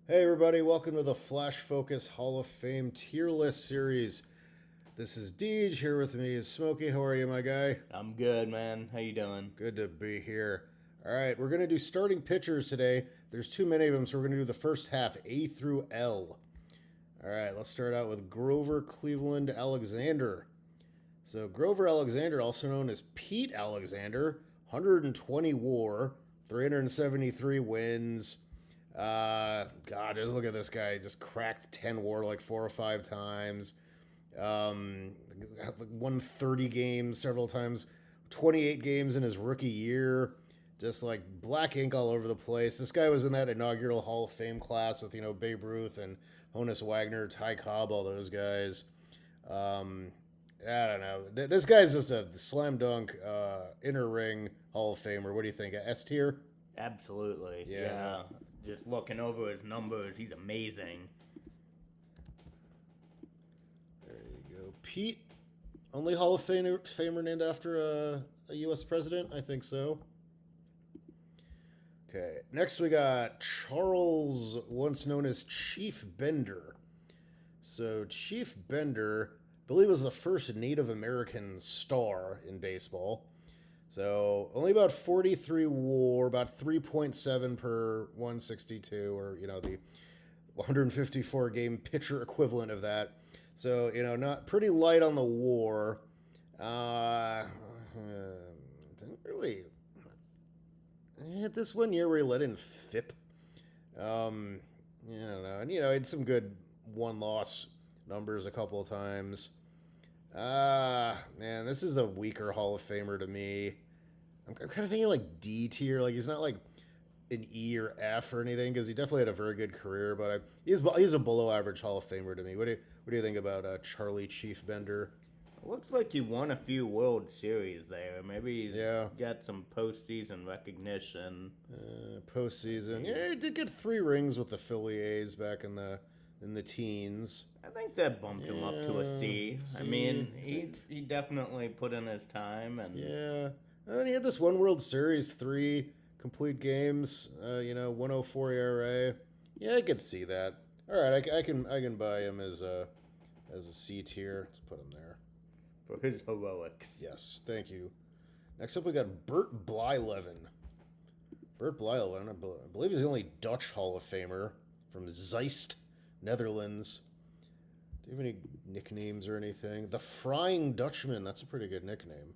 Hey everybody, welcome to the Flash Focus Hall of Fame tier list series. This is Deej, here with me is Smokey. How are you, my guy? I'm good, man. How you doing? Good to be here. All right, we're going to do starting pitchers today. There's too many of them, so we're going to do the first half, A through L. All right, let's start out with Grover Cleveland Alexander. So Grover Alexander, also known as Pete Alexander, 120 WAR, 373 wins. God, just look at this guy. He just cracked 10 WAR like 4 or 5 times. Won 30 games several times. 28 games in his rookie year. Just like black ink all over the place. This guy was in that inaugural Hall of Fame class with, Babe Ruth and Honus Wagner, Ty Cobb, all those guys. I don't know. This guy's just a slam dunk inner ring Hall of Famer. What do you think? S tier? Absolutely. Yeah. Just looking over his numbers, he's amazing. There you go. Pete, only Hall of Famer named after a U.S. president? I think so. Okay. Next we got Charles, once known as Chief Bender. So Chief Bender, I believe, was the first Native American star in baseball. So only about 43 WAR, about 3.7 per 162, or the 154 game pitcher equivalent of that. So not pretty light on the WAR. Didn't really. Had this one year where he let in FIP. I don't know, and he had some good one-loss numbers a couple of times. Man, this is a weaker Hall of Famer to me. I'm kind of thinking like D tier. Like he's not like an E or F or anything because he definitely had a very good career, but he's a below average Hall of Famer to me. What do you think about Charlie Chief Bender? Looks like he won a few World Series there. Maybe he's Yeah. got some postseason recognition. Postseason, yeah, he did get 3 rings with the Philly A's back in the teens. I think that bumped him up to a C. C, I mean, I he think. he definitely put in his time, and Yeah. And he had this one World Series, 3 complete games, 104 ERA. Yeah, I could see that. All right, I can buy him as a C tier. Let's put him there. for his heroics. Yes, thank you. Next up, we got Bert Blyleven. Bert Blyleven, I believe he's the only Dutch Hall of Famer from Zeist, Netherlands. Do you have any nicknames or anything? The Frying Dutchman, that's a pretty good nickname.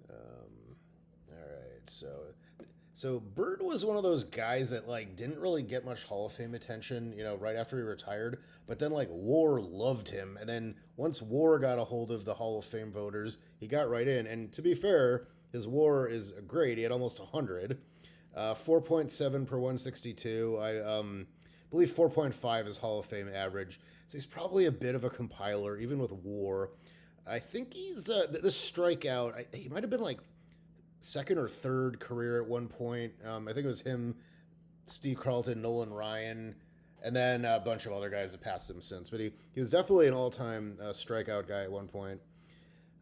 All right, so Bird was one of those guys that like didn't really get much Hall of Fame attention, right after he retired. But then like War loved him, and then once War got a hold of the Hall of Fame voters, he got right in. And to be fair, his War is great. He had almost 100, 4.7 per 162. I believe 4.5 is Hall of Fame average. So he's probably a bit of a compiler, even with War. I think he's this strikeout. He might have been like second or third career at one point. I think it was him, Steve Carlton, Nolan Ryan, and then a bunch of other guys that passed him since. But he was definitely an all-time strikeout guy at one point.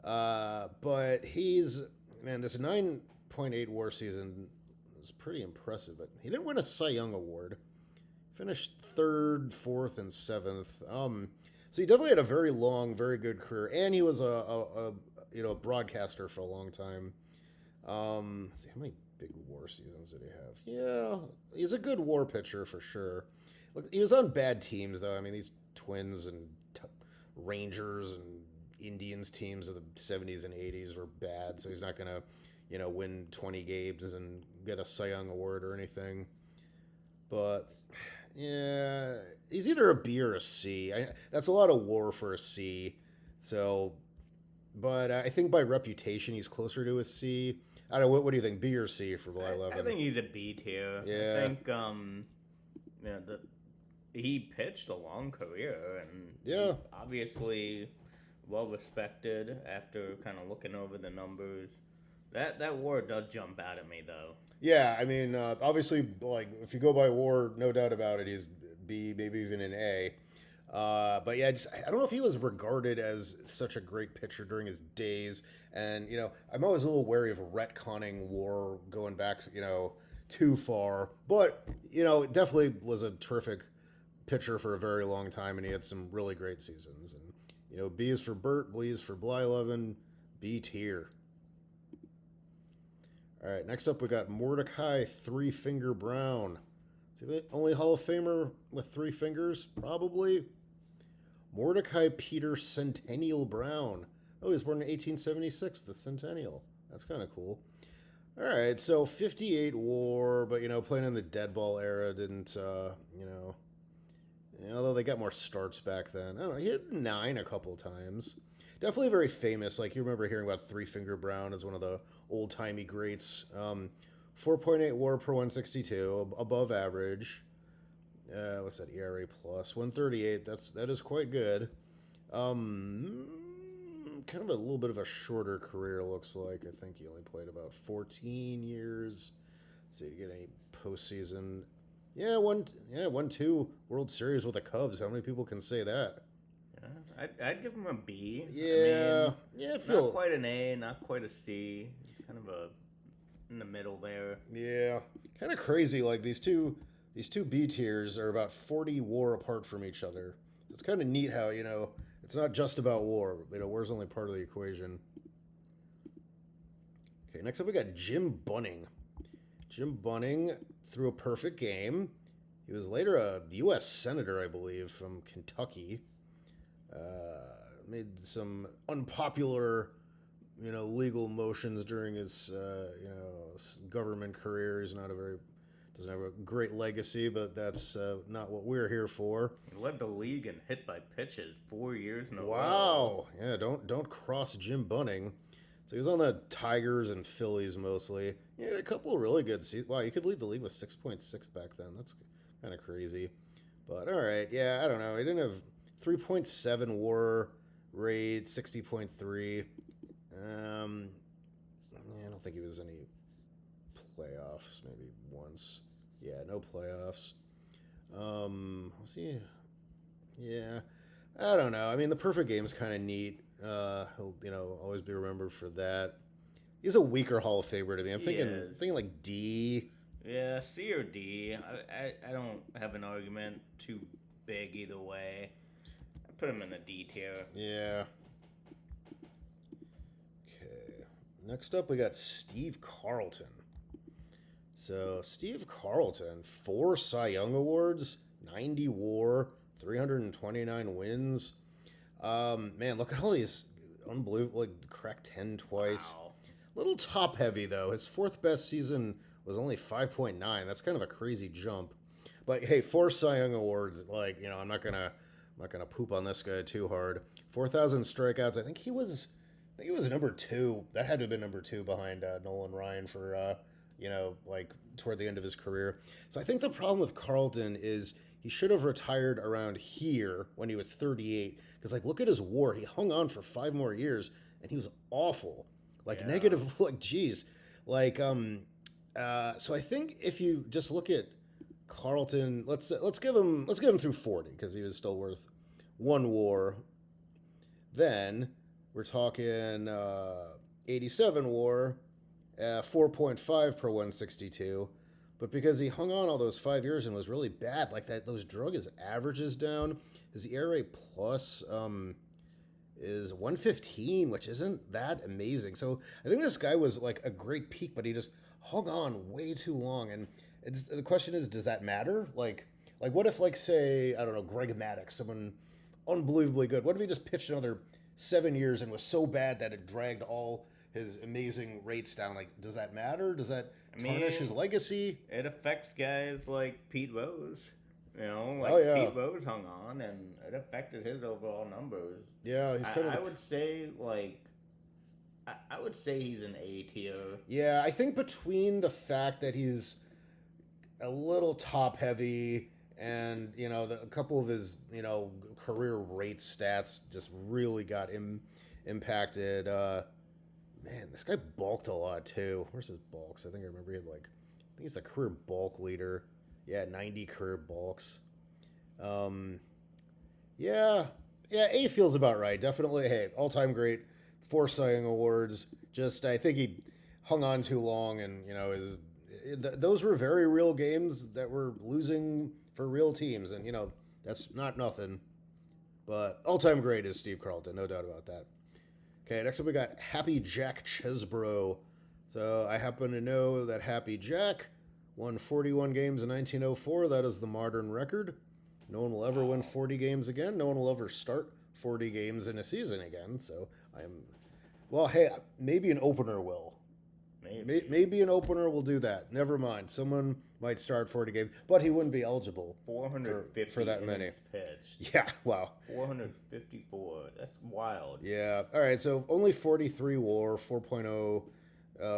But this 9.8 WAR season was pretty impressive. But he didn't win a Cy Young award. Finished third, fourth, and seventh. So he definitely had a very long, very good career, and he was a broadcaster for a long time. Let's see, how many big WAR seasons did he have? Yeah, he's a good WAR pitcher for sure. Look, he was on bad teams though. I mean, these Twins and Rangers and Indians teams of the 70s and 80s were bad, so he's not gonna, win 20 games and get a Cy Young award or anything. But yeah, he's either a B or a C. That's a lot of WAR for a C. So, but I think by reputation he's closer to a C. I don't know. What do you think? B or C for Bly I Levin? think he's a B tier. Yeah. I think he pitched a long career, and Yeah. he's obviously well respected after kind of looking over the numbers. That WAR does jump out at me though. Yeah, I mean, obviously, like if you go by WAR, no doubt about it, he's B, maybe even an A. But yeah, I don't know if he was regarded as such a great pitcher during his days. And I'm always a little wary of retconning WAR going back, too far. But, you know, it definitely was a terrific pitcher for a very long time, and he had some really great seasons. And, you know, B is for Bert, B is for Blyleven, B tier. All right, next up we got Mordecai Three Finger Brown. Is he the only Hall of Famer with 3 fingers? Probably. Mordecai Peter Centennial Brown. Oh, he was born in 1876, the Centennial. That's kind of cool. All right, so 58 WAR, but, you know, playing in the dead ball era didn't, you know, although they got more starts back then. I don't know, he had 9 a couple times. Definitely very famous. Like, you remember hearing about Three Finger Brown as one of the old-timey greats. 4.8 WAR per 162, above average. What's that, ERA plus? 138, that is quite good. Kind of a little bit of a shorter career, looks like. I think he only played about 14 years. Let's see, get any postseason. Yeah, won 2 World Series with the Cubs. How many people can say that? Yeah, I'd give him a B. Yeah, I feel not quite an A, not quite a C. Kind of in the middle there. Yeah, kind of crazy. Like these two B tiers are about 40 WAR apart from each other. It's kind of neat how, you know, it's not just about WAR. You know, WAR's only part of the equation. Okay, next up we got Jim Bunning. Jim Bunning threw a perfect game. He was later a U.S. Senator, I believe, from Kentucky. Made some unpopular, you know, legal motions during his, you know, government career. He's not doesn't have a great legacy, but that's not what we're here for. He led the league in hit by pitches 4 years in a row. Wow. Yeah, don't cross Jim Bunning. So he was on the Tigers and Phillies mostly. He had a couple of really good seasons. Wow, he could lead the league with 6.6 back then. That's kind of crazy. But all right, yeah, I don't know. He didn't have 3.7 WAR rate, 60.3. I don't think he was any playoffs, maybe once. Yeah, no playoffs. Was he? Yeah, I don't know. I mean, the perfect game's kind of neat. He'll, you know, always be remembered for that. He's a weaker Hall of Famer to me. I'm thinking like D. Yeah, C or D. I don't have an argument too big either way. I put him in the D tier. Yeah. Okay. Next up, we got Steve Carlton. So, Steve Carlton, 4 Cy Young Awards, 90 WAR, 329 wins. Man, look at all these unbelievable, like, cracked 10 twice. Wow. Little top heavy, though. His 4th best season was only 5.9. That's kind of a crazy jump. But hey, 4 Cy Young Awards, like, you know, I'm not gonna poop on this guy too hard. 4,000 strikeouts. I think he was number 2. That had to have been number 2 behind Nolan Ryan for you know, like toward the end of his career. So I think the problem with Carlton is he should have retired around here when he was 38. Because, like, look at his WAR. He hung on for 5 more years, and he was awful. Like, negative, like, geez. Like, so I think if you just look at Carlton, let's give him through 40, because he was still worth 1 WAR. Then we're talking 87 WAR, 4.5 per 162. But because he hung on all those 5 years and was really bad, like that, those drug his averages down. His ERA plus is 115, which isn't that amazing. So I think this guy was like a great peak, but he just hung on way too long. And the question is, does that matter? Like what if, like, say, I don't know, Greg Maddux, someone unbelievably good. What if he just pitched another 7 years and was so bad that it dragged all his amazing rates down? Like, does that matter? Does that tarnish his legacy? It affects guys like Pete Rose. You know, like Pete Rose hung on, and it affected his overall numbers. Yeah, he's kind of. I would say I would say he's an A tier. Yeah, I think between the fact that he's a little top heavy and, you know, a couple of his, you know, career rate stats just really got impacted. Man, this guy bulked a lot too. Where's his bulks? I think I remember he had I think he's the career bulk leader. Yeah, 90 career bulks. Yeah, A feels about right. Definitely, hey, all-time great. 4 Cy Young Awards. Just, I think he hung on too long, and, you know, those were very real games that were losing for real teams, and that's not nothing. But all-time great is Steve Carlton, no doubt about that. Okay, next up we got Happy Jack Chesbro. So I happen to know that Happy Jack won 41 games in 1904. That is the modern record. No one will ever win 40 games again. No one will ever start 40 games in a season again. So well, hey, maybe an opener will. Maybe an opener will do that. Never mind. Someone might start 40 games, but he wouldn't be eligible 450 for that many. Pitched. Yeah, wow. 454. That's wild. Yeah. All right. So only 43 WAR, 4.0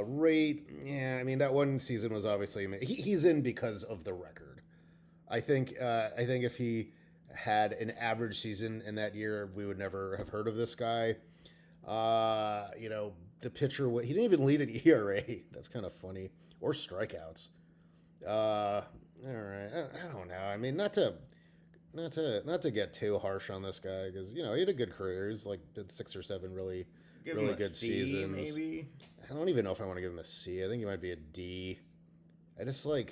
rate. Yeah. I mean, that one season was obviously he's in because of the record. I think if he had an average season in that year, we would never have heard of this guy. The pitcher, he didn't even lead an ERA. That's kind of funny. Or strikeouts. All right. I don't know. I mean, not to get too harsh on this guy, because he had a good career. He's did 6 or 7 really good seasons. Maybe. I don't even know if I want to give him a C. I think he might be a D. I just I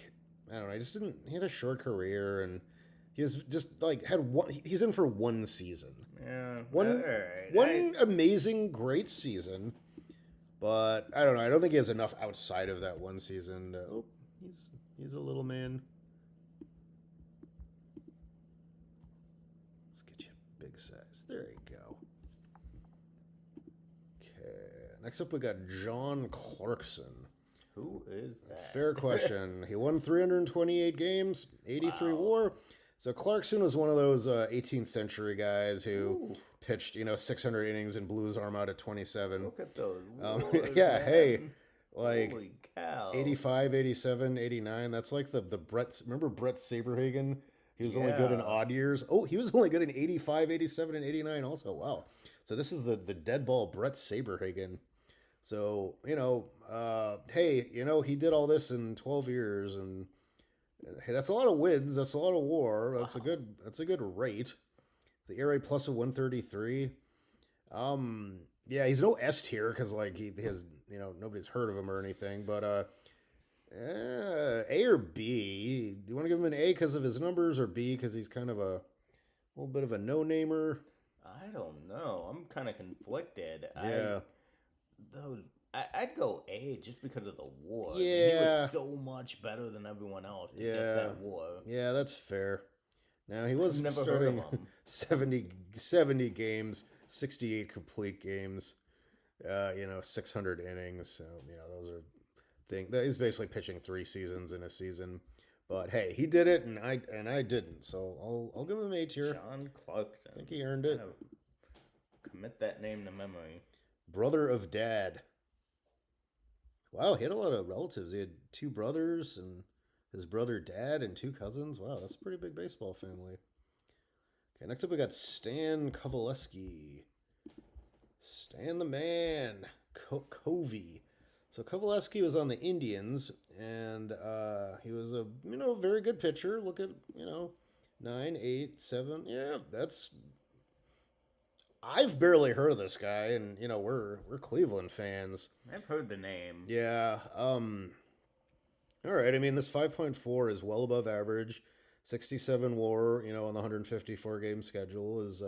don't know. I just didn't. He had a short career, and he was just had one. He's in for one season. Yeah. One amazing, great season. But I don't know. I don't think he has enough outside of that one season. He's a little man. Let's get you a big size. There you go. Okay. Next up, we got John Clarkson. Who is that? Fair question. He won 328 games, 83 WAR. So Clarkson was one of those 18th century guys who pitched, 600 innings and blew his arm out at 27. Look at those. Yeah, man. hey, Holy cow. 85, 87, 89. That's like the Brett. Remember Brett Saberhagen? He was only good in odd years. Oh, he was only good in 85, 87, and 89 also. Wow. So this is the dead ball Brett Saberhagen. So, hey, he did all this in 12 years, and hey, that's a lot of wins. That's a lot of WAR. That's a good rate. It's the ERA plus a 133. Yeah, he's no S tier because he has nobody's heard of him or anything. But A or B? Do you want to give him an A because of his numbers, or B because he's kind of a little bit of a no-namer? I don't know. I'm kind of conflicted. Yeah. I'd go A just because of the WAR. Yeah. He was so much better than everyone else to get that WAR. Yeah, that's fair. Now, he was Never starting heard of him. 70 games, 68 complete games, 600 innings. So, those are things. He's basically pitching 3 seasons in a season. But hey, he did it, and I didn't. So I'll give him an A tier. John Clarkson. I think he earned it. Commit that name to memory. Brother of Dad. Wow, he had a lot of relatives. He had 2 brothers and his brother Dad and 2 cousins. Wow, that's a pretty big baseball family. Okay, next up we got Stan Kovaleski. Stan the Man. Covey. So Kovaleski was on the Indians, and he was a very good pitcher. Look at 9, 8, 7. Yeah, that's. I've barely heard of this guy, and we're Cleveland fans. I've heard the name. Yeah. All right. I mean, this 5.4 is well above average. 67 WAR, on the 154 game schedule is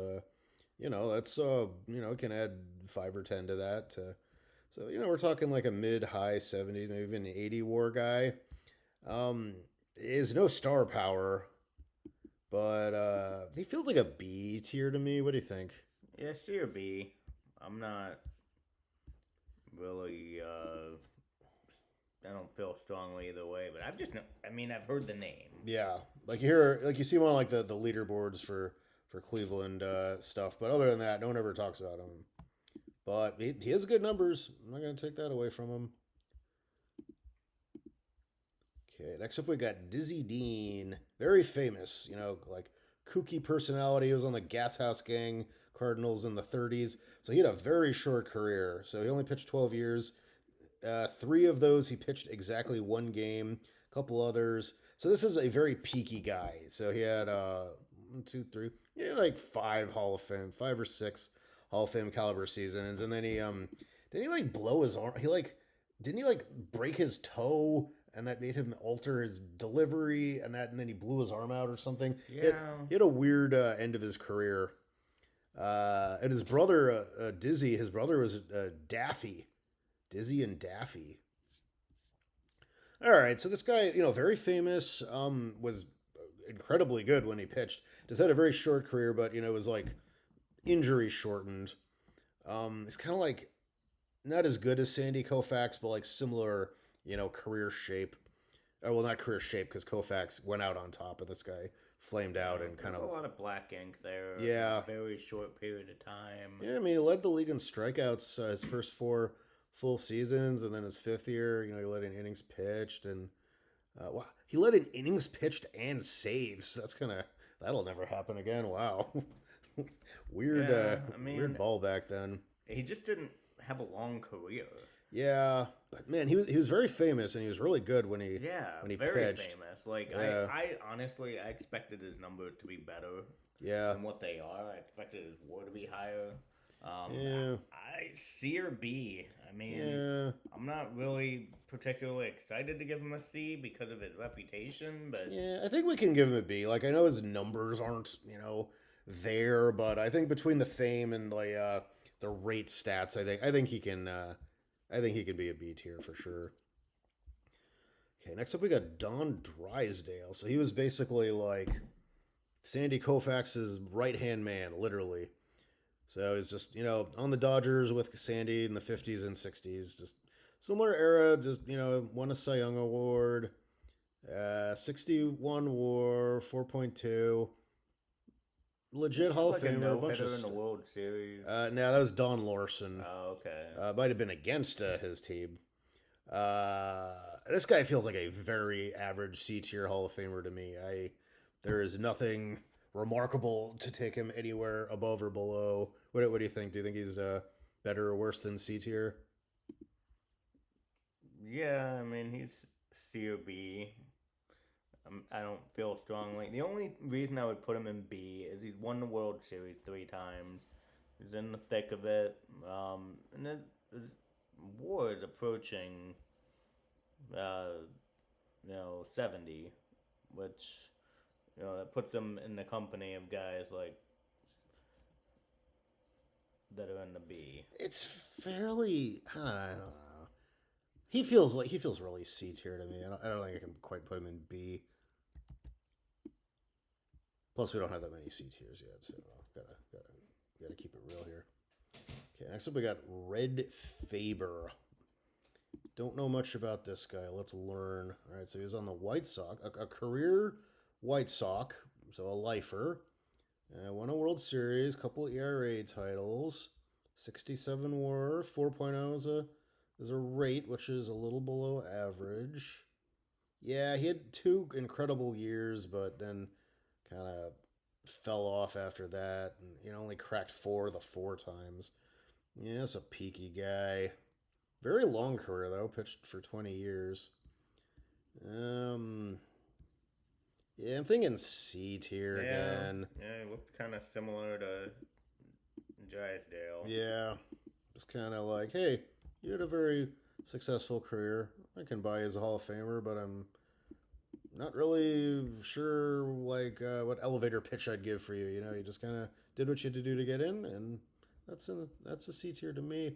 that's can add 5 or 10 to that. So we're talking like a mid-high 70, maybe even 80 WAR guy. Is no star power, but he feels like a B tier to me. What do you think? Yeah, C or B. I'm not really. I don't feel strongly either way, but I've heard the name. Yeah, you see him on the leaderboards for Cleveland stuff, but other than that, no one ever talks about him. But he has good numbers. I'm not gonna take that away from him. Okay, next up we got Dizzy Dean, very famous. Kooky personality. He was on the Gas House Gang Cardinals in the 30s. So he had a very short career. So he only pitched 12 years. 3 of those he pitched exactly 1 game. A couple others. So this is a very peaky guy. So he had 1, 2, 3, 5 Hall of Fame, 5 or 6 Hall of Fame caliber seasons. And then he blow his arm. Didn't he break his toe and that made him alter his delivery, and then he blew his arm out or something. Yeah. He had a weird end of his career. And his brother, Dizzy, his brother was Daffy. Dizzy and Daffy. All right, so this guy, very famous, was incredibly good when he pitched. Just had a very short career, but, was like injury shortened. He's kind of like not as good as Sandy Koufax, but like similar, career shape. Oh, well, not career shape because Koufax went out on top, and this guy flamed out and kind There's of. a lot of black ink there. Yeah. In a very short period of time. Yeah, I mean, he led the league in strikeouts his first 4 full seasons, and then his 5th year, he led in innings pitched, and wow, he led in innings pitched and saves. That'll never happen again. Wow, weird, weird ball back then. He just didn't have a long career. Yeah, but man, he was very famous, and he was really good when he very pitched. famous. Like I honestly I expected his numbers to be better. Yeah. Than what they are. I expected his WAR to be higher. Yeah. I C or B. I mean, Yeah. I'm not really particularly excited to give him a C because of his reputation, but yeah, I think we can give him a B. Like I know his numbers aren't there, but I think between the fame and the rate stats, I think he can be a B tier for sure. Okay, next up we got Don Drysdale. So he was basically like Sandy Koufax's right-hand man, literally. So he's just, on the Dodgers with Sandy in the 50s and 60s. Just similar era, just, won a Cy Young Award. 61 WAR, 4.2. Legit Hall of Famer. A bunch of in the World Series. No, that was Don Larson. Oh, okay. Might have been against his team. This guy feels like a very average C-tier Hall of Famer to me. There is nothing remarkable to take him anywhere above or below. What do you think? Do you think he's better or worse than C-tier? Yeah, I mean, he's C or B. I don't feel strongly. The only reason I would put him in B is he's won the World Series 3 times. He's in the thick of it. And then WAR is approaching, 70, which, that puts him in the company of guys like that are in the B. It's fairly, I don't know. He feels really C tier to me. I don't think I can quite put him in B. Plus, we don't have that many C tiers yet, so gotta keep it real here. Okay, next up we got Red Faber. Don't know much about this guy. Let's learn. All right, so he was on the White Sox, a career White Sox, so a lifer. Won a World Series, couple ERA titles, 67 WAR, 4.0 is a rate, which is a little below average. Yeah, he had 2 incredible years, but then kind of fell off after that, and only cracked 4 of the 4 times. Yeah, that's a peaky guy. Very long career though, pitched for 20 years. Yeah, I'm thinking C tier again. Yeah, he looked kind of similar to Drysdale. Yeah, just kind of like, hey, you had a very successful career. I can buy you as a Hall of Famer, but I'm not really sure what elevator pitch I'd give for you. You just kind of did what you had to do to get in, and that's a C tier to me.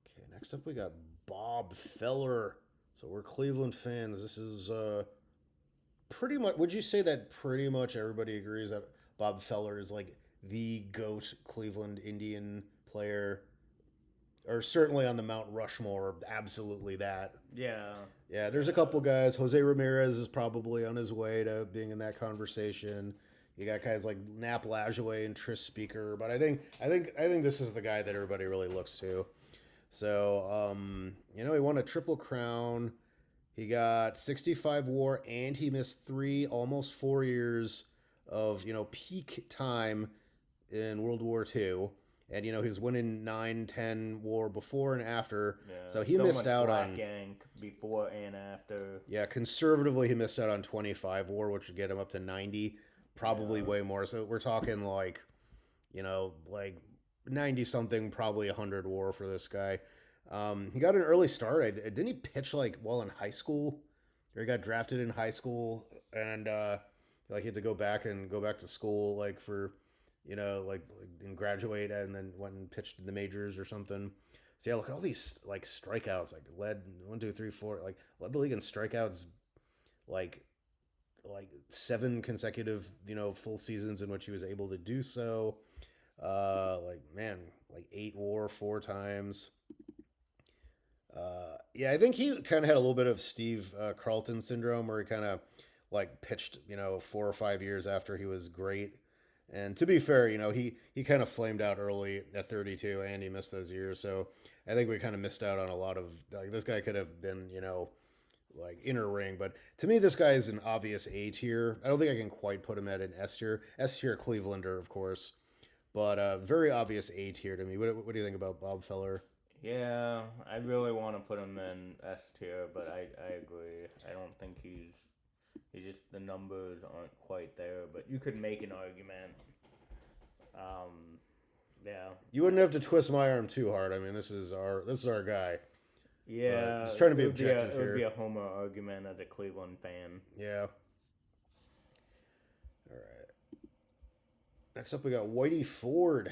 Okay, next up we got Bob Feller. So we're Cleveland fans. This is pretty much. Would you say that pretty much everybody agrees that Bob Feller is like the GOAT Cleveland Indian player? Or certainly on the Mount Rushmore, absolutely that. Yeah. Yeah, there's a couple guys. Jose Ramirez is probably on his way to being in that conversation. You got guys like Nap Lajoie and Tris Speaker, but I think this is the guy that everybody really looks to. So, he won a Triple Crown. He got 65 WAR, and he missed 3, almost 4 years of peak time in World War II. And, he was winning 9, 10 WAR before and after. Yeah, so he missed out on ink before and after. Yeah, conservatively, he missed out on 25 WAR, which would get him up to 90, probably way more. So we're talking like 90-something, probably 100 WAR for this guy. He got an early start. Didn't he pitch like while in high school? Or he got drafted in high school and like he had to go back to school like for and graduate and then went and pitched in the majors or something. So yeah, look at all these like strikeouts. Like led 1, 2, 3, 4. Like led the league in strikeouts. Like like 7 consecutive full seasons in which he was able to do so. Like man, like 8 WAR 4 times. Yeah, I think he kind of had a little bit of Steve Carlton syndrome, where he kind of like pitched, 4 or 5 years after he was great. And to be fair, he kind of flamed out early at 32, and he missed those years. So I think we kind of missed out on a lot of like this guy could have been, like inner ring. But to me, this guy is an obvious A tier. I don't think I can quite put him at an S tier. S tier Clevelander, of course, but very obvious A tier to me. What do you think about Bob Feller? Yeah, I really want to put him in S tier, but I agree. I don't think he's just the numbers aren't quite there, but you could make an argument. Yeah. You wouldn't have to twist my arm too hard. I mean, this is our guy. Yeah, Just trying to be it would objective it would here. be a homer argument as a Cleveland fan. Yeah. All right. Next up, we got Whitey Ford.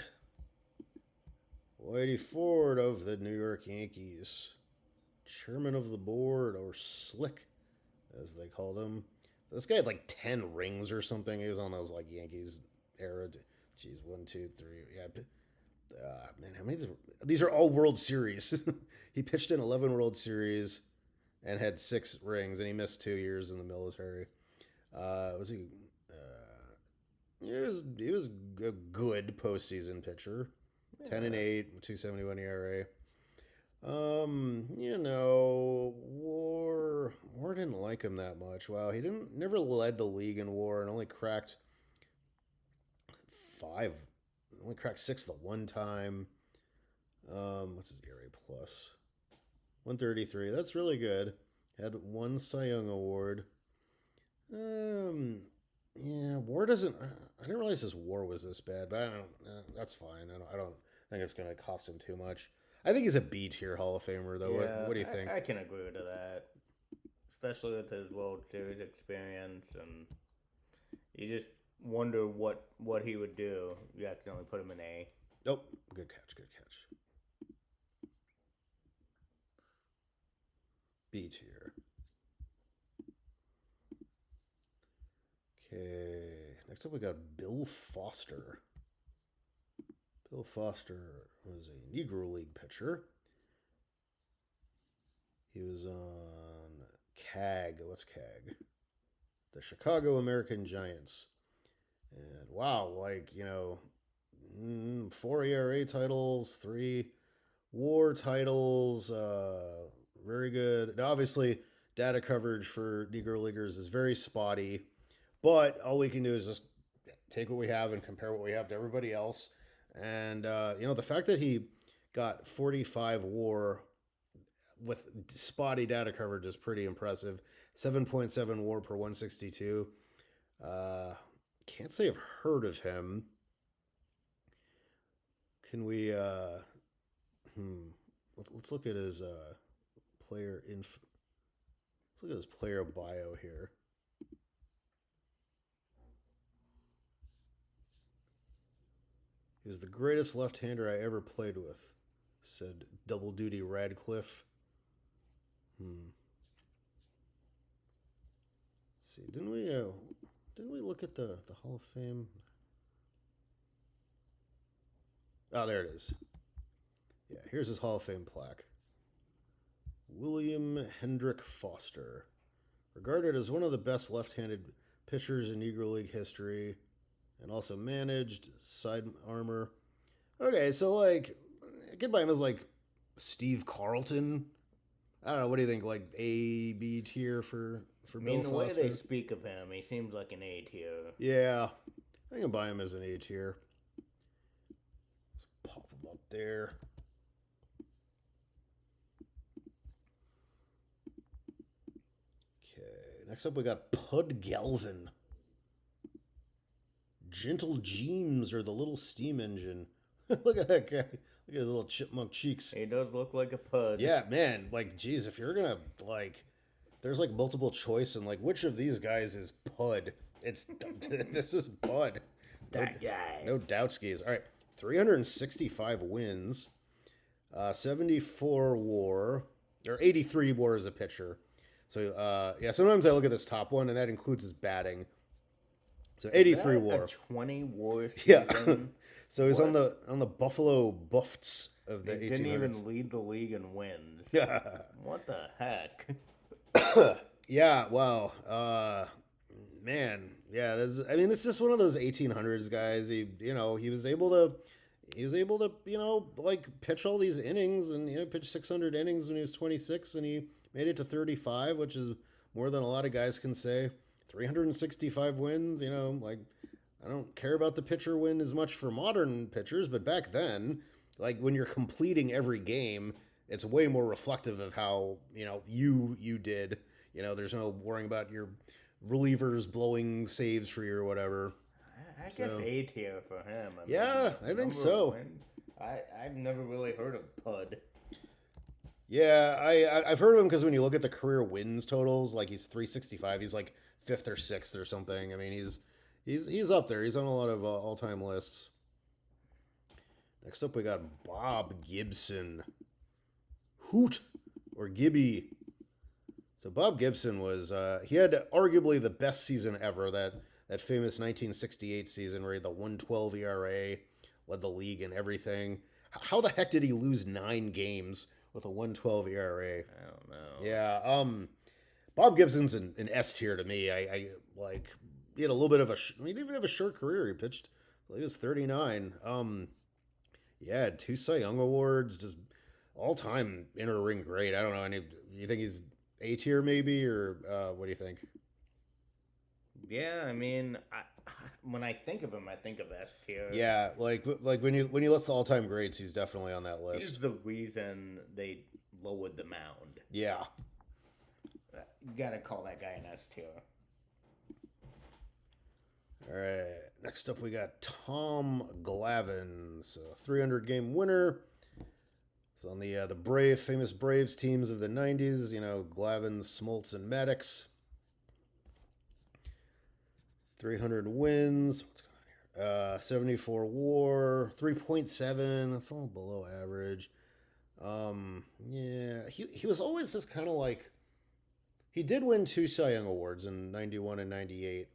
Whitey Ford of the New York Yankees, chairman of the board, or Slick, as they called him. This guy had like 10 rings or something. He was on those like Yankees era. Jeez, 1, 2, 3. Yeah, man, how many? These are all World Series. He pitched in 11 World Series and had 6 rings, and he missed 2 years in the military. Was he? He was a good postseason pitcher. 10-8, 271 ERA. War didn't like him that much. Wow, he never led the league in WAR and only cracked 5, only cracked 6 the one time. What's his ERA plus? 133. That's really good. Had 1 Cy Young award. Yeah, WAR doesn't. I didn't realize his WAR was this bad, but I don't. That's fine. I don't think it's going to cost him too much. I think he's a B tier Hall of Famer, though. Yeah, What do you think? I can agree to that, especially with his World Series experience, and you just wonder what he would do. You accidentally put him in A. Oh, good catch. Good catch. B tier. Okay. Next up, we got Bill Foster. Bill Foster was a Negro League pitcher. He was on CAG. What's CAG? The Chicago American Giants. And wow, 4 ERA titles, 3 WAR titles. Very good. Now, obviously, data coverage for Negro Leaguers is very spotty, but all we can do is just take what we have and compare what we have to everybody else. And, the fact that he got 45 WAR with spotty data coverage is pretty impressive. 7.7 WAR per 162. Can't say I've heard of him. Can we, let's look at his player inf. Let's look at his player bio here. He was the greatest left-hander I ever played with, said double duty Radcliffe. Let's see, didn't we look at the Hall of Fame? Oh, there it is. Yeah, here's his Hall of Fame plaque. William Hendrick Foster, regarded as one of the best left-handed pitchers in Negro League history, and also managed side armor. Okay, so I get by him as Steve Carlton. I don't know. What do you think? Like A, B tier for Bill the Foster? way they speak of him, he seems like an A tier. Yeah, I can buy him as an A tier. Let's pop him up there. Okay, next up we got Pud Galvin. Gentle Jeems or the little steam engine. Look at that guy. Look at his little chipmunk cheeks. He does look like a pud. Yeah, man. Like, geez, if you're gonna like, there's like multiple choice, and like, which of these guys is Pud? It's this is Pud. That guy. No doubt skis. All right, 365 wins, 74 WAR, or 83 WAR as a pitcher. So yeah, sometimes I look at this top one, and that includes his batting. So 83 WAR. A 20 WAR Yeah. season. So he's on the Buffalo Buffs of the He 1800s. didn't even lead the league in wins. Yeah. What the heck? Yeah, wow. Man, yeah, I mean, it's just one of those 1800s guys. He was able to, like pitch all these innings and, pitch 600 innings when he was 26 and he made it to 35, which is more than a lot of guys can say. 365 wins, like I don't care about the pitcher win as much for modern pitchers, but back then, like when you're completing every game, it's way more reflective of how, you did. There's no worrying about your relievers blowing saves for you or whatever. I guess A tier for him. Yeah, I think so. I've never really heard of Pud. Yeah, I've heard of him because when you look at the career wins totals, like he's 365, he's like fifth or sixth or something. I mean, he's up there. He's on a lot of all-time lists. Next up, we got Bob Gibson. Hoot or Gibby. So Bob Gibson was he had arguably the best season ever, that famous 1968 season where he had the 112 ERA, led the league and everything. How the heck did he lose 9 games with a 112 ERA? I don't know. Yeah, Bob Gibson's an S tier to me. I like he had a little bit of he didn't even have a short career. He pitched he was 39. Yeah, had 2 Cy Young awards, just all time inner ring great. I don't know. You think he's A tier maybe, or what do you think? Yeah, I mean, when I think of him, I think of S tier. Yeah, like when you list the all time greats, he's definitely on that list. He's the reason they lowered the mound. Yeah. You gotta call that guy an S tier. All right. Next up, we got Tom Glavine, so 300 game winner. It's on the famous Braves teams of the 90s. Glavine, Smoltz, and Maddox. 300 wins. What's going on here? 74 WAR, 3.7. That's a little below average. Yeah, he was always just kind of like. He did win 2 Cy Young awards in 91 and 98.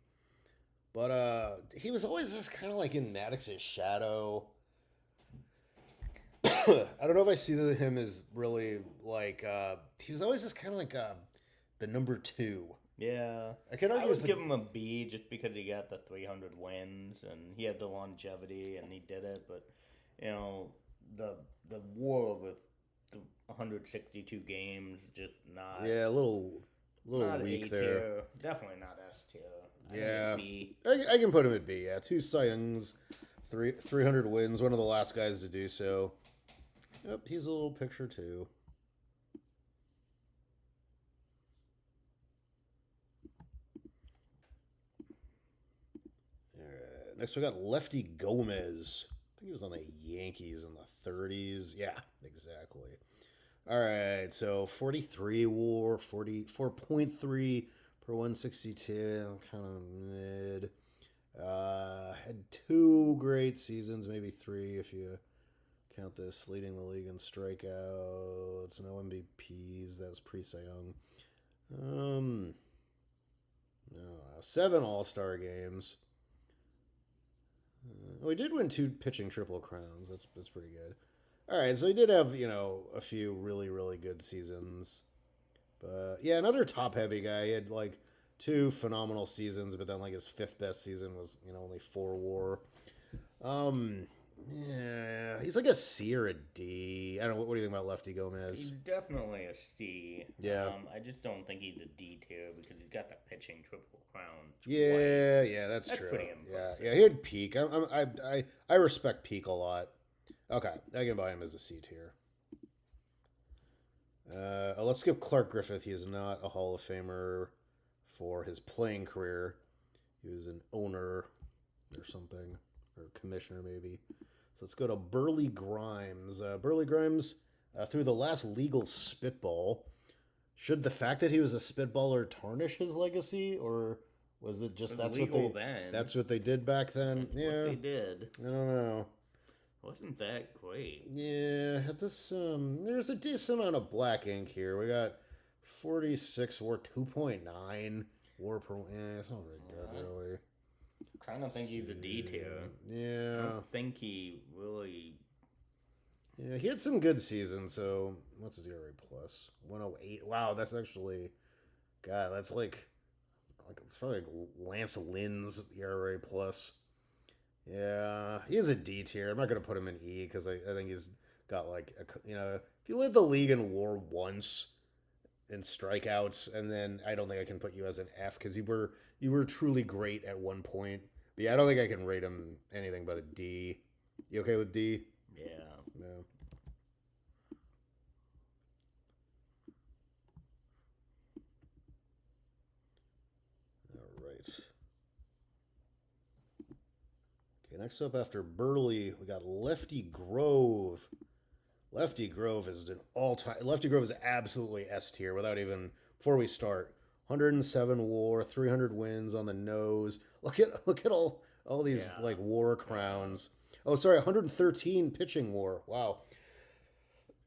But he was always just kind of like in Maddox's shadow. I don't know if I see him as really like he was always just kind of like the number 2. Yeah, I would give him a B just because he got the 300 wins and he had the longevity and he did it. But the WAR with the 162 games just not. Yeah, a little not weak A there. tier. Definitely not S tier. Yeah, B. I can put him at B. Yeah, 2 Cy Youngs, 300 wins. One of the last guys to do so. Yep, he's a little picture too. Next, we got Lefty Gomez. I think he was on the Yankees in the 30s. Yeah, exactly. All right, so 43 WAR, 44.3 per 162, kind of mid. Had 2 great seasons, maybe 3 if you count this, leading the league in strikeouts, no MVPs. That was pre-Cy Young. No, 7 All-Star games. We did win 2 pitching triple crowns. That's pretty good. All right, so he did have a few really really good seasons, but yeah, another top heavy guy. He had like 2 phenomenal seasons, but then like his 5th best season was only 4 WAR. Yeah, he's like a C or a D. I don't know. What do you think about Lefty Gomez? He's definitely a C. Yeah. I just don't think he's a D tier because he's got the pitching triple crown. Yeah, that's true. Pretty impressive. Yeah, he had peak. I respect peak a lot. Okay, I can buy him as a C tier. Let's skip Clark Griffith. He is not a Hall of Famer for his playing career. He was an owner or something, or commissioner maybe. So let's go to Burley Grimes. Burley Grimes, through the last legal spitball, should the fact that he was a spitballer tarnish his legacy, or was it just It was that's legal what they then. that's what they did back then? That's what they did. I don't know. Wasn't that great? Yeah, this there's a decent amount of black ink here. We got 46 war 2.9 war per. Yeah, it's not very good, really. I'm trying to think he's a D tier. Yeah. I don't think he really. Yeah, he had some good seasons. So what's his ERA plus? 108. Wow, that's actually, God, that's like it's probably like Lance Lynn's ERA plus. Yeah, he's a D tier. I'm not gonna put him in E because I think he's got like if you led the league in WAR once in strikeouts, and then I don't think I can put you as an F because you were truly great at one point. But yeah, I don't think I can rate him anything but a D. You okay with D? Yeah. No. All right. Okay, next up after Burley, we got Lefty Grove. Lefty Grove is an all-time. Lefty Grove is absolutely S tier without even before we start. 107 WAR, 300 wins on the nose. Look at all these like WAR crowns. Oh, sorry, 113 pitching WAR. Wow.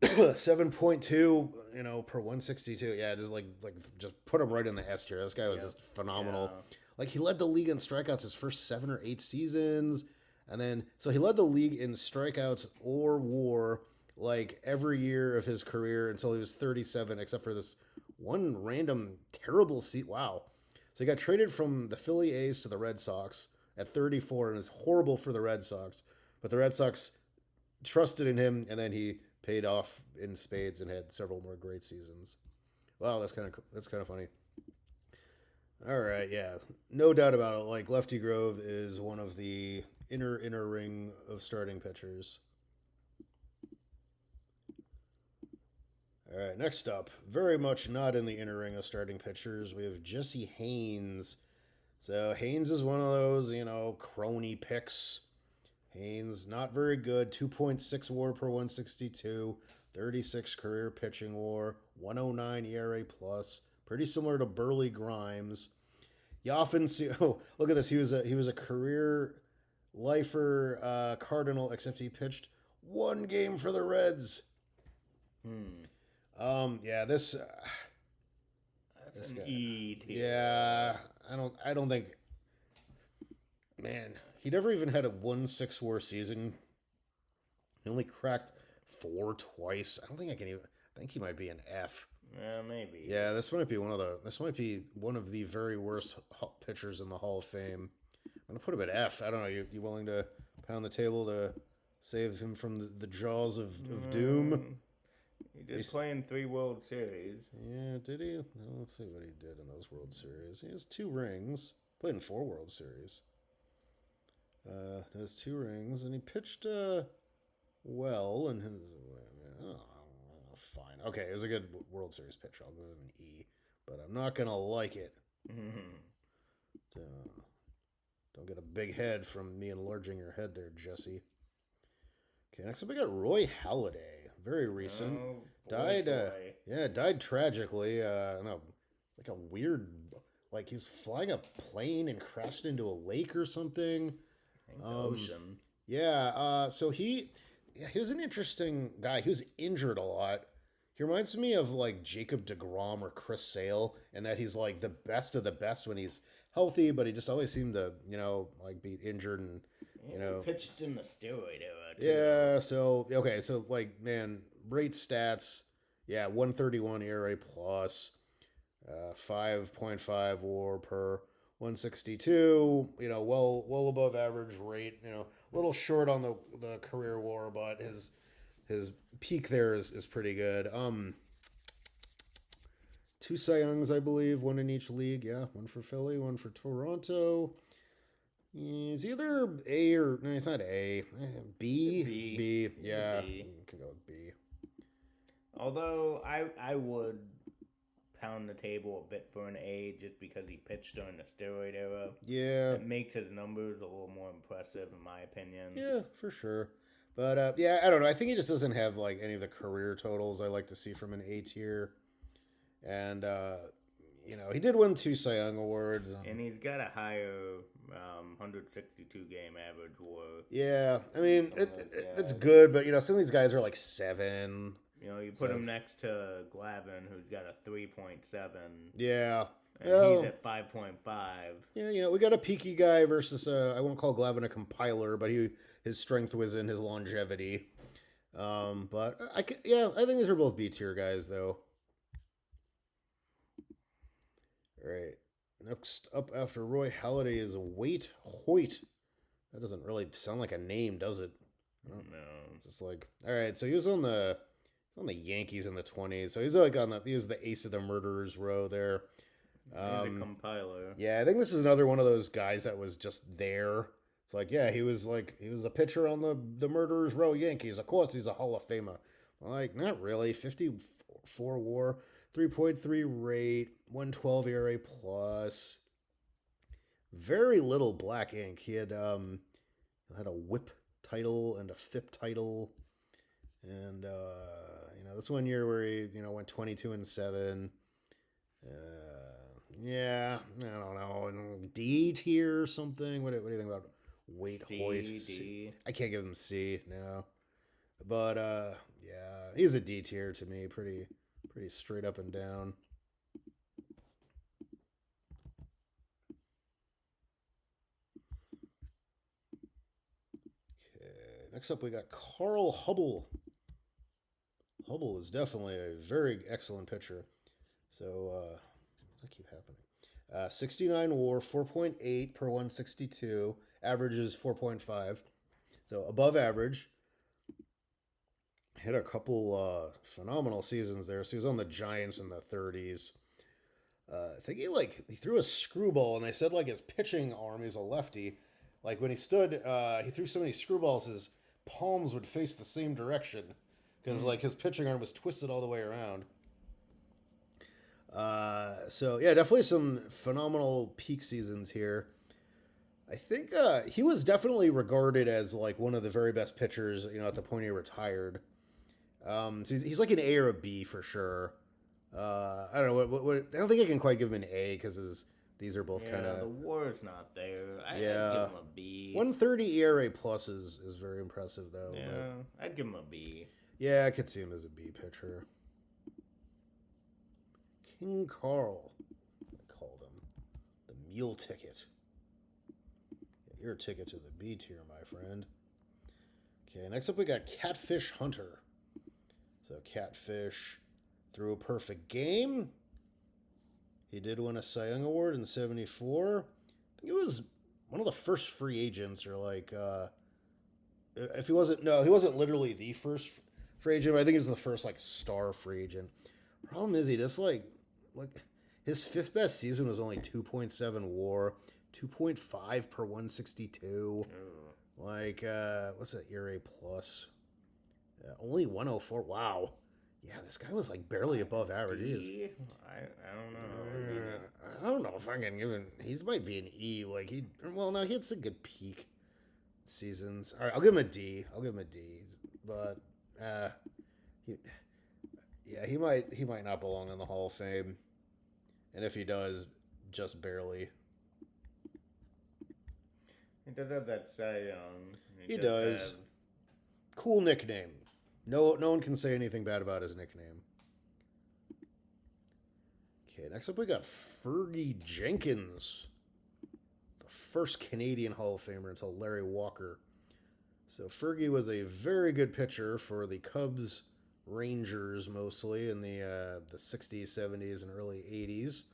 7.2, per 162. Yeah, just put him right in the S tier. This guy was just phenomenal. Yeah. Like he led the league in strikeouts his first 7 or 8 seasons, and then so he led the league in strikeouts or WAR like every year of his career until he was 37, except for this one random terrible seat. Wow. So he got traded from the Philly A's to the Red Sox at 34 and is horrible for the Red Sox. But the Red Sox trusted in him, and then he paid off in spades and had several more great seasons. Wow, that's kind of funny. All right, yeah, no doubt about it. Like Lefty Grove is one of the inner ring of starting pitchers. All right, next up, very much not in the inner ring of starting pitchers, we have Jesse Haynes. So Haynes is one of those, crony picks. Haynes, not very good. 2.6 WAR per 162, 36 career pitching WAR, 109 ERA plus. Pretty similar to Burley Grimes. You often see. Oh, look at this. He was a career lifer Cardinal, except he pitched one game for the Reds. Yeah, this. That's an E tier. Yeah, I don't think. Man, he never even had a 1.6 WAR season. He only cracked 4 twice. I don't think I can even. I think he might be an F. Yeah, maybe. Yeah, this might be one of the very worst pitchers in the Hall of Fame. I'm gonna put him at F. I don't know. You willing to pound the table to save him from the jaws of doom? He did play in 3 World Series. Yeah, did he? Well, let's see what he did in those World Series. He has 2 rings. Played in 4 World Series. Has 2 rings, and he pitched well in his. Fine. Okay, it was a good World Series pitch. I'll give him an E, but I'm not gonna like it. Don't get a big head from me enlarging your head there, Jesse. Okay, next up we got Roy Halladay. Very recent. Died tragically. No, like a weird, like he's flying a plane and crashed into a lake or something. Ocean. Yeah. So he was an interesting guy. He was injured a lot. He reminds me of like Jacob DeGrom or Chris Sale, and that he's like the best of the best when he's healthy, but he just always seemed to, like be injured and, He pitched in the steroid era, too. Yeah, so, okay, so, like, man, great stats. Yeah, 131 ERA plus, 5.5 WAR per 162, well above average rate, a little short on the career WAR, but his peak there is pretty good. 2 Cy Youngs, I believe, 1 in each league. Yeah, 1 for Philly, 1 for Toronto. It's either A or no, it's not A. B. B. Yeah, B. Can go with B. Although I would pound the table a bit for an A just because he pitched during the steroid era. Yeah, It makes his numbers a little more impressive, in my opinion. yeah, for sure. But yeah, I don't know. I think he just doesn't have like any of the career totals I like to see from an A tier. And he did win 2 Cy Young awards. And he's got a higher 162 game average WAR. Yeah, I mean Some of those it's guys. good, but some of these guys are like 7. You put him next to Glavin, who's got a 3.7. Yeah. And Well, he's at 5.5. yeah, we got a peaky guy versus I won't call Glavin a compiler, but his strength was in his longevity. But I think these are both B tier guys though. All right. Next up after Roy Halladay is Waite Hoyt. That doesn't really sound like a name, does it? No. It's just like, all right. So he was on the Yankees in the 20s. So he's like he was the ace of the murderers row there. He's a compiler. Yeah, I think this is another one of those guys that was just there. It's like, yeah, he was a pitcher on the murderers row Yankees. Of course, he's a Hall of Famer. Like, not really. 54 WAR, 3.3 rate, 112 ERA plus. Very little black ink. He had a WHIP title and a FIP title, and this one year where he went 22-7. Yeah, I don't know, D tier or something. What do you think about Waite Hoyt? D. I can't give him C now, but yeah, he's a D tier to me. Pretty straight up and down. Next up, we got Carl Hubble. Hubble is definitely a very excellent pitcher. So, that keep happening. 69 WAR, 4.8 per 162. Average is 4.5. So, above average. Hit a couple phenomenal seasons there. So, he was on the Giants in the 30s. I think he threw a screwball, and they said his pitching arm, he's a lefty. Like when he stood, he threw so many screwballs, his palms would face the same direction because his pitching arm was twisted all the way around. So yeah, definitely some phenomenal peak seasons here. I think he was definitely regarded as one of the very best pitchers, at the point he retired. So he's like an A or a B for sure. I don't know what I don't think I can quite give him an A because these are both kind of the WAR is not there. I'd give him a B. 130 ERA plus is very impressive though. Yeah, but I'd give him a B. yeah, I could see him as a B pitcher. King Carl, I called him the meal ticket. Get your ticket to the B tier, my friend. Okay, next up we got Catfish Hunter. So Catfish threw a perfect game. He did win a Cy Young Award in '74. I think he was one of the first free agents, or if he wasn't, no, he wasn't literally the first free agent, but I think he was the first star free agent. Problem is, he just his fifth best season was only 2.7 WAR, 2.5 per 162. What's that ERA plus? Only 104. Wow. Yeah, this guy was barely above average. I don't know. I don't know if I can give him. He might be an E. He had some good peak seasons. All right, I'll give him a D. But he might not belong in the Hall of Fame, and if he does, just barely. He does have that Cy Young. He does. Cool nickname. No one can say anything bad about his nickname. Okay, next up we got Fergie Jenkins, the first Canadian Hall of Famer until Larry Walker. So Fergie was a very good pitcher for the Cubs, Rangers mostly in the 60s, 70s, and early 80s.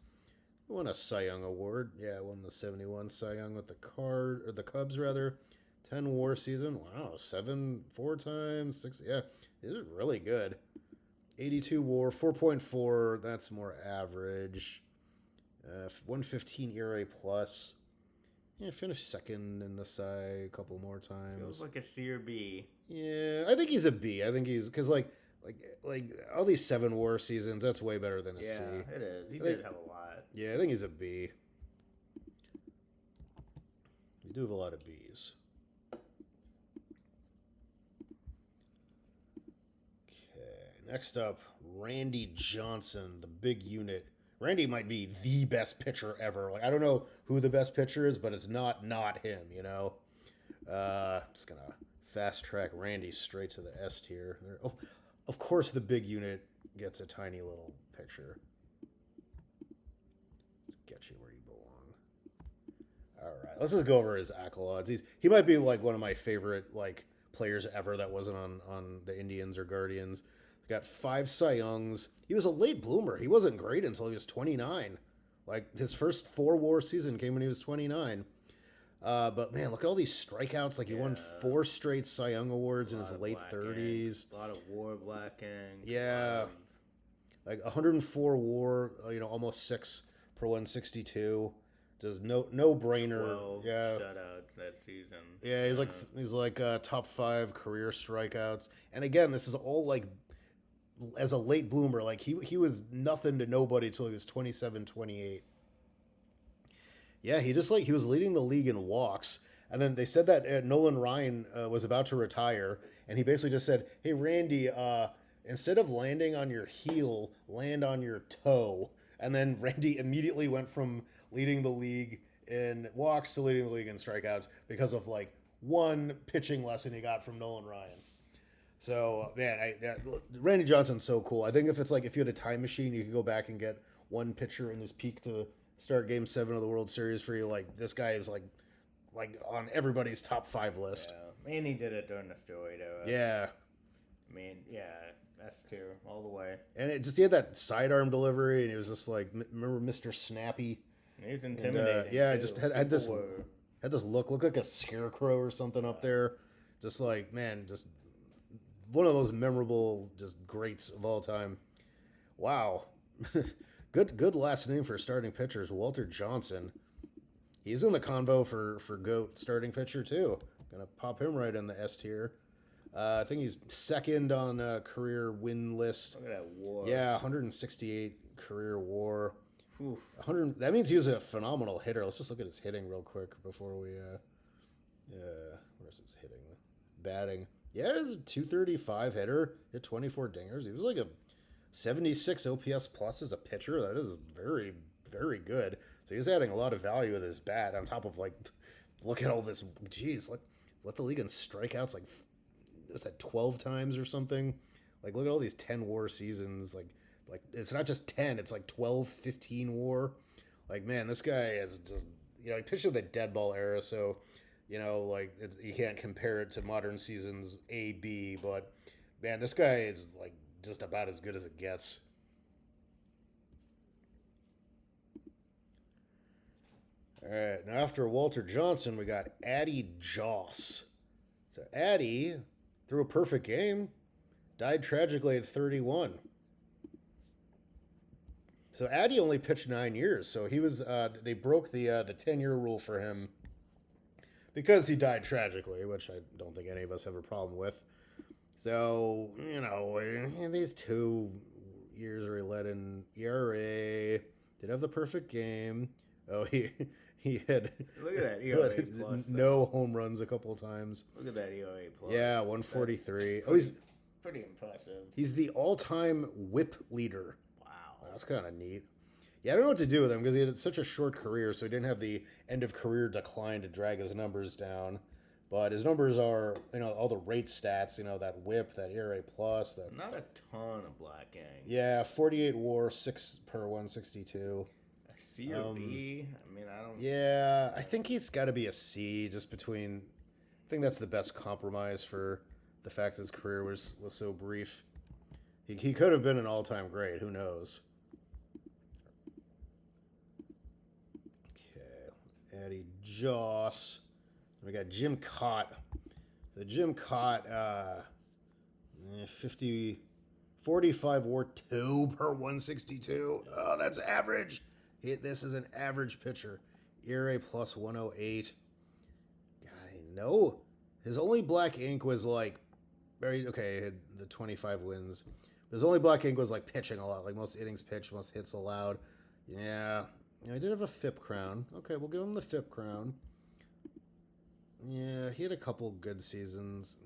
He won a Cy Young Award. Yeah, won the 71 Cy Young with the Cubs rather. 10 WAR season. Wow, 7 4 times, 6. Yeah, it is really good. 82 WAR, 4.4. That's more average. 115 ERA plus. Yeah, finished second in the Cy a couple more times. Feels like a C or B. Yeah, I think he's a B. I think he's because like all these 7 WAR seasons. That's way better than a C. Yeah, it is. He did have a lot. Yeah, I think he's a B. We do have a lot of Bs. Next up, Randy Johnson, the big unit. Randy might be the best pitcher ever. Like I don't know who the best pitcher is, but it's not him. You know. Just gonna fast track Randy straight to the S tier. Oh, of course, the big unit gets a tiny little picture. Let's get you where you belong. All right, let's just go over his accolades. He might be like one of my favorite like players ever that wasn't on the Indians or Guardians. He's got 5 Cy Youngs. He was a late bloomer. He wasn't great until he was 29. Like his first 4 WAR season came when he was 29. But man, look at all these strikeouts. Like he won 4 straight Cy Young awards in his late 30s. A lot of WAR black ink. Yeah, like 104 WAR. Almost 6 per 162. Just no brainer. 12 Yeah, shutouts that season. yeah. He's like top 5 career strikeouts. And again, this is all like as a late bloomer. Like he was nothing to nobody until he was 27, 28. Yeah, he was leading the league in walks, and then they said that Nolan Ryan was about to retire, and he basically just said, "Hey Randy, instead of landing on your heel, land on your toe." And then Randy immediately went from leading the league in walks to leading the league in strikeouts because of like one pitching lesson he got from Nolan Ryan. So man, Randy Johnson's so cool. I think if you had a time machine, you could go back and get one pitcher in his peak to start Game 7 of the World Series for you. Like this guy is like on everybody's top 5 list. Yeah, and he did it during the steroid era. Yeah, I mean, yeah, that's too all the way. and he had that sidearm delivery, and he was just like, remember Mr. Snappy? He was intimidating. And, yeah, too. just had this look like a scarecrow or something up there. Just like man, just one of those memorable just greats of all time. Wow. Good last name for starting pitchers, Walter Johnson. He's in the convo for GOAT starting pitcher too. Gonna pop him right in the S tier. I think he's second on a career win list. Look at that WAR. Yeah, 168 career WAR. Oof. 100. That means he was a phenomenal hitter. Let's just look at his hitting real quick before we. Where's his hitting? Batting. Yeah, he's a 235 hitter. Hit 24 dingers. He was like a 76 OPS plus as a pitcher. That is very, very good. So he's adding a lot of value with his bat on top of like, look at all this. Geez, let the league in strikeouts like, is that 12 times or something? Like look at all these 10 WAR seasons. Like it's not just 10, it's like 12, 15 WAR. Like man, this guy is just he pitched in the dead ball era, so like you can't compare it to modern seasons A, B, but man, this guy is like just about as good as it gets. All right, now after Walter Johnson, we got Addie Joss. So Addie threw a perfect game, died tragically at 31. So Addie only pitched 9 years, so he was they broke the 10-year rule for him because he died tragically, which I don't think any of us have a problem with. So, these 2 years where he led in ERA, did have the perfect game. Oh, he had Look at that ERA plus. No home runs a couple of times. Look at that ERA plus. Yeah, 143. He's pretty impressive. He's the all-time WHIP leader. Wow. That's kind of neat. Yeah, I don't know what to do with him because he had such a short career, so he didn't have the end-of-career decline to drag his numbers down. But his numbers are, all the rate stats, that WHIP, that ERA plus. That Not a ton of black ink. Yeah, 48 WAR, 6 per 162. A C or B? I mean, I don't... Yeah, I think he's got to be a C just between... I think that's the best compromise for the fact his career was so brief. He could have been an all-time great. Who knows? Okay, Addie Joss. We got Jim Cott. So Jim Cott, 45 WAR 2 per 162. Oh, that's average. This is an average pitcher. ERA plus 108. No. His only black ink was like, he had the 25 wins. But his only black ink was like pitching a lot, like most innings pitched, most hits allowed. Yeah. I did have a FIP crown. Okay, we'll give him the FIP crown. Yeah, he had a couple good seasons.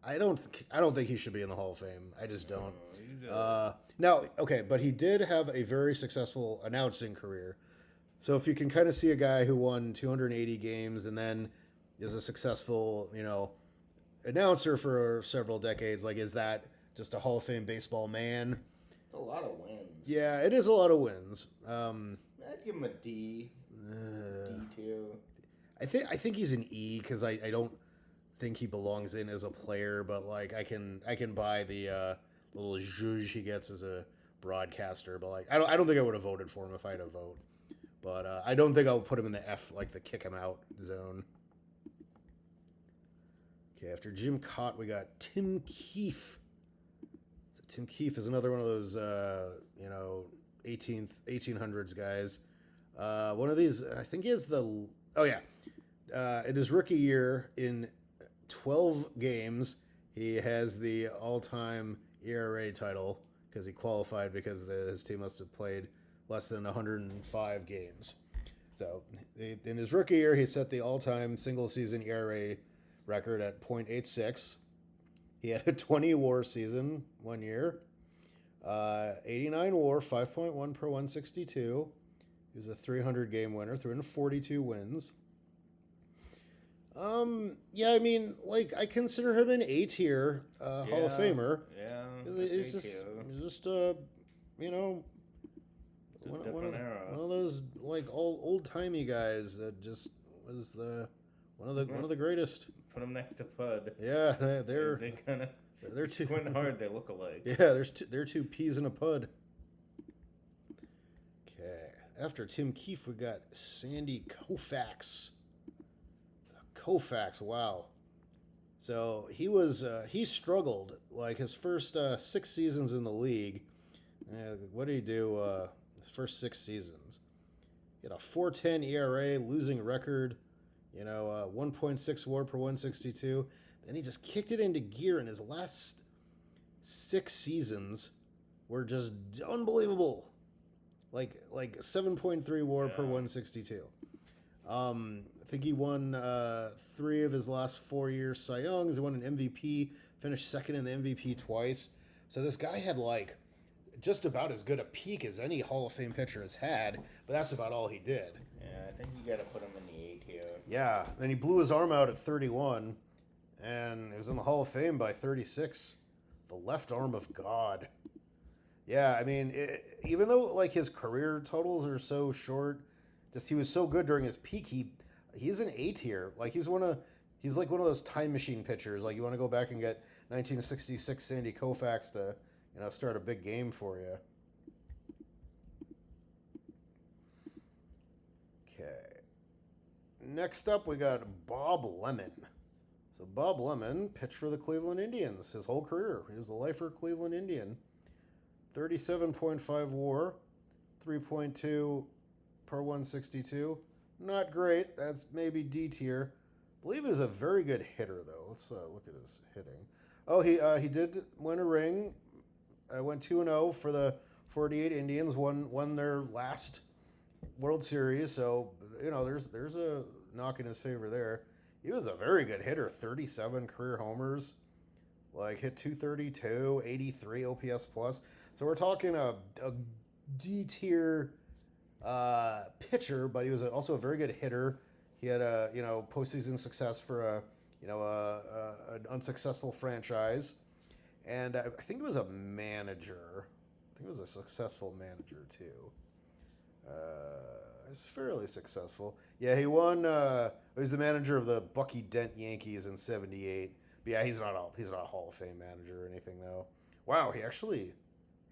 I don't think he should be in the Hall of Fame. I just don't. You do. Now, okay, but he did have a very successful announcing career. So if you can kind of see a guy who won 280 games and then is a successful, announcer for several decades, like is that just a Hall of Fame baseball man? It's a lot of wins. Yeah, it is a lot of wins. I'd give him a D. D2. I think he's an E because I don't think he belongs in as a player, but like I can buy the little zhuzh he gets as a broadcaster, but like I don't think I would have voted for him if I had a vote. But I don't think I'll put him in the F, like the kick him out zone. Okay, after Jim Cott, we got Tim Keefe. So Tim Keefe is another one of those 1800s guys. One of these, I think he has in his rookie year in 12 games, he has the all-time ERA title because he qualified because his team must have played less than 105 games. So in his rookie year, he set the all-time single-season ERA record at .86. He had a 20 WAR season one year, 89 WAR, 5.1 per 162. He was a 300-game winner, 342 wins. I mean, like, I consider him an A-tier Hall of Famer. Yeah, he's just one of those like old-timey guys that just was one of the greatest. Put him next to Pud. Yeah, they're too squint hard. They look alike. Yeah, they're two peas in a pud. Okay, after Tim Keefe, we got Sandy Koufax. Koufax, wow. So he struggled like his first 6 seasons in the league. What did he do? His first 6 seasons. He had a 4.10 ERA, losing record. 1.6 WAR per 162. Then he just kicked it into gear, and his last 6 seasons were just unbelievable. Like 7.3 WAR per 162. I think he won 3 of his last 4 years Cy Youngs. He won an MVP, finished second in the MVP twice. So this guy had like just about as good a peak as any Hall of Fame pitcher has had, but that's about all he did. Yeah, I think you got to put him in the A tier. Yeah, then he blew his arm out at 31, and he was in the Hall of Fame by 36. The left arm of God. Yeah, I mean, even though like his career totals are so short, just he was so good during his peak. He's an A tier. Like he's like one of those time machine pitchers. Like you want to go back and get 1966 Sandy Koufax to start a big game for you. Okay. Next up, we got Bob Lemon. So Bob Lemon pitched for the Cleveland Indians his whole career. He was a lifer Cleveland Indian. 37.5 WAR, 3.2 per 162. Not great. That's maybe D tier. I believe he was a very good hitter, though. Let's look at his hitting. Oh, he did win a ring. Went 2-0 for the 48 Indians. Won their last World Series. So there's a knock in his favor there. He was a very good hitter. 37 career homers. Like hit 232, 83 OPS plus. So we're talking a D tier pitcher, but he was also a very good hitter. He had a postseason success for an unsuccessful franchise, and I think he was a manager. I think he was a successful manager too. He's fairly successful. Yeah, he won. He was the manager of the Bucky Dent Yankees in '78. But yeah, he's not a Hall of Fame manager or anything though. Wow, he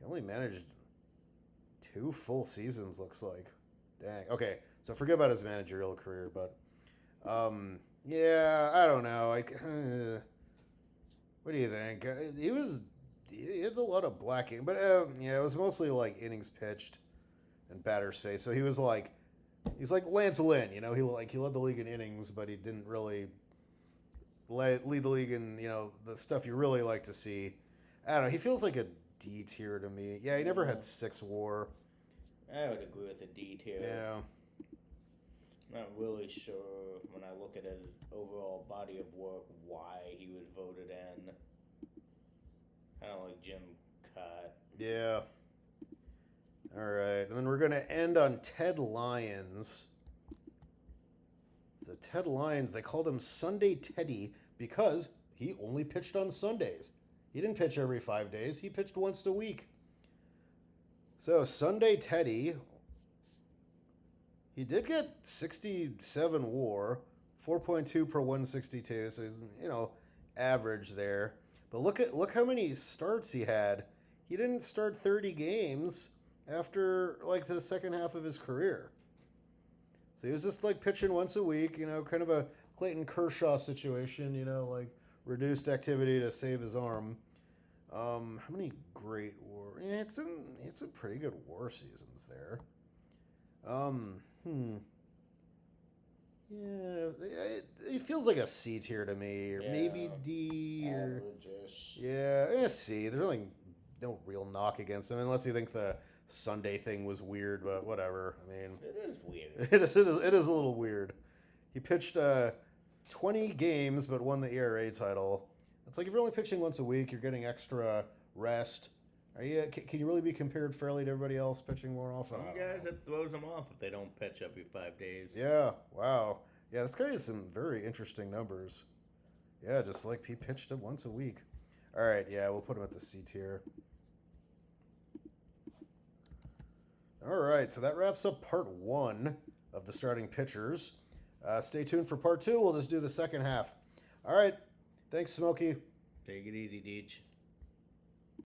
only managed 2 full seasons, looks like. Dang. Okay, so forget about his managerial career, but yeah, I don't know. What do you think? He had a lot of blacking, but it was mostly like innings pitched and batters faced. So he's like Lance Lynn, he led the league in innings, but he didn't really lead the league in the stuff you really like to see. I don't know. He feels like a D tier to me. Yeah, he never had 6 WAR. I would agree with a D tier. Yeah. Not really sure when I look at his overall body of work why he was voted in. Kind of like Jim Cut. Yeah. All right, and then we're going to end on Ted Lyons. So Ted Lyons, they called him Sunday Teddy because he only pitched on Sundays. He didn't pitch every 5 days. He pitched once a week. So Sunday Teddy, he did get 67 WAR, 4.2 per 162. So he's average there. But look how many starts he had. He didn't start 30 games after like the second half of his career. So he was just like pitching once a week, kind of a Clayton Kershaw situation, like reduced activity to save his arm. How many great WAR? Yeah, it's a pretty good WAR seasons there. Yeah, it feels like a C tier to me, or maybe D. Average-ish. C. There's really no real knock against him, unless you think the Sunday thing was weird, but whatever. I mean, It is weird. It is a little weird. He pitched 20 games, but won the ERA title. It's like if you're only pitching once a week, you're getting extra rest. Can you really be compared fairly to everybody else pitching more often? Some guys, it throws them off if they don't pitch every 5 days. Yeah, wow. Yeah, this guy has some very interesting numbers. Yeah, just like he pitched it once a week. All right, yeah, we'll put him at the C tier. All right, so that wraps up part 1 of the starting pitchers. Stay tuned for part 2. We'll just do the second half. All right, thanks, Smokey. Take it easy, Deej.